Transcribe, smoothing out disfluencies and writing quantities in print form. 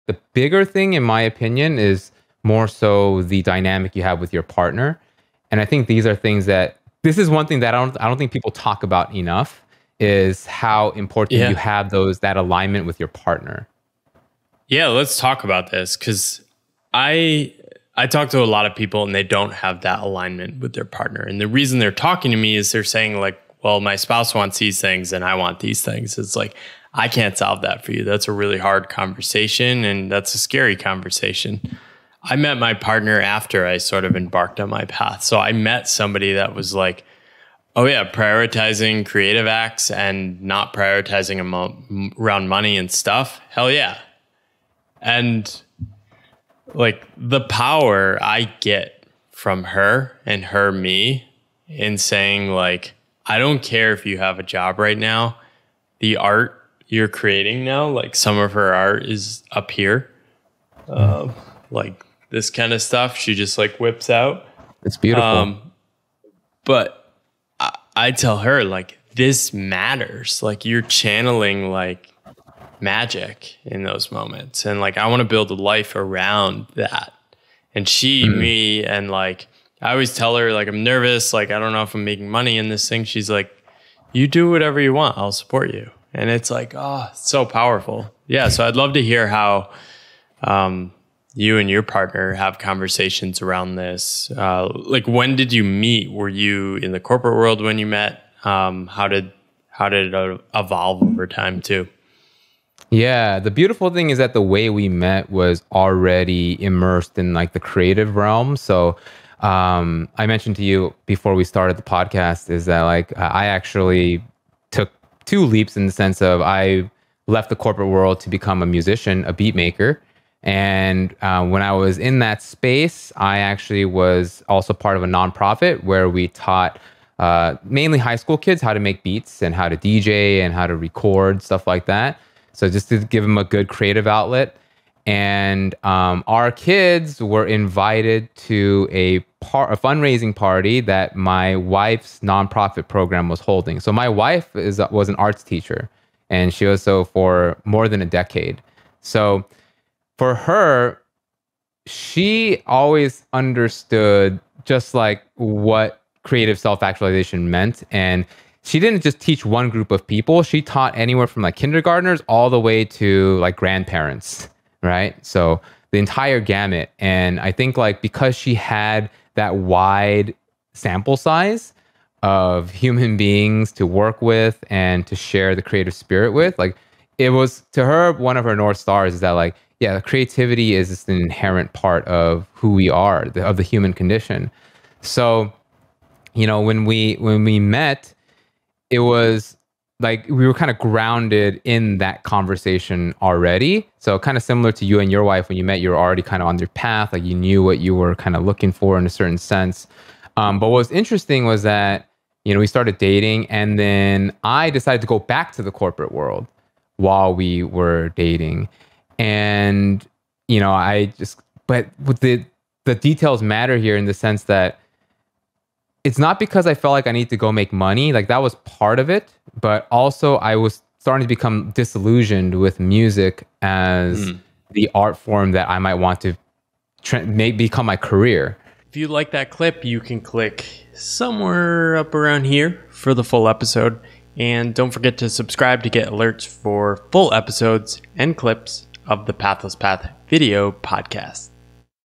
The bigger thing, in my opinion, is more so the dynamic you have with your partner. And I think these are things that this is one thing that I don't think people talk about enough is how important you Yeah. have that alignment with your partner. Yeah, let's talk about this because I talk to a lot of people and they don't have that alignment with their partner. And the reason they're talking to me is they're saying like, well, my spouse wants these things and I want these things. It's like, I can't solve that for you. That's a really hard conversation and that's a scary conversation. I met my partner after I sort of embarked on my path. So I met somebody that was like, oh yeah, prioritizing creative acts and not prioritizing around money and stuff. Hell yeah. And like the power I get from her and her me in saying like, I don't care if you have a job right now, the art you're creating now, like some of her art is up here. Like this kind of stuff she just like whips out. It's beautiful. But I tell her like, this matters. Like you're channeling like magic in those moments. And like, I want to build a life around that. And she, me, and like, I always tell her like, I'm nervous. Like, I don't know if I'm making money in this thing. She's like, you do whatever you want. I'll support you. And it's like, oh, it's so powerful. Yeah. So I'd love to hear how, you and your partner have conversations around this. Like, when did you meet? Were you in the corporate world when you met? How did it evolve over time too? Yeah, the beautiful thing is that the way we met was already immersed in like the creative realm. So I mentioned to you before we started the podcast is that like I actually took two leaps in the sense of I left the corporate world to become a musician, a beat maker. And when I was in that space, I actually was also part of a nonprofit where we taught mainly high school kids how to make beats and how to DJ and how to record, stuff like that. So just to give them a good creative outlet. And our kids were invited to a fundraising party that my wife's nonprofit program was holding. So my wife was an arts teacher, and she was so for more than a decade. So for her, she always understood just like what creative self-actualization meant. And she didn't just teach one group of people. She taught anywhere from like kindergartners all the way to like grandparents, right? So the entire gamut. And I think like because she had that wide sample size of human beings to work with and to share the creative spirit with, like it was to her, one of her North Stars is that like, yeah, creativity is just an inherent part of who we are, of the human condition. So, you know, when we met, it was like we were kind of grounded in that conversation already. So kind of similar to you and your wife, when you met, you were already kind of on your path, like you knew what you were kind of looking for in a certain sense. But what was interesting was that, you know, we started dating, and then I decided to go back to the corporate world while we were dating. And, you know, but with the details matter here in the sense that it's not because I felt like I need to go make money. Like that was part of it, but also I was starting to become disillusioned with music as the art form that I might want to become my career. If you like that clip, you can click somewhere up around here for the full episode. And don't forget to subscribe to get alerts for full episodes and clips of the Pathless Path video podcast.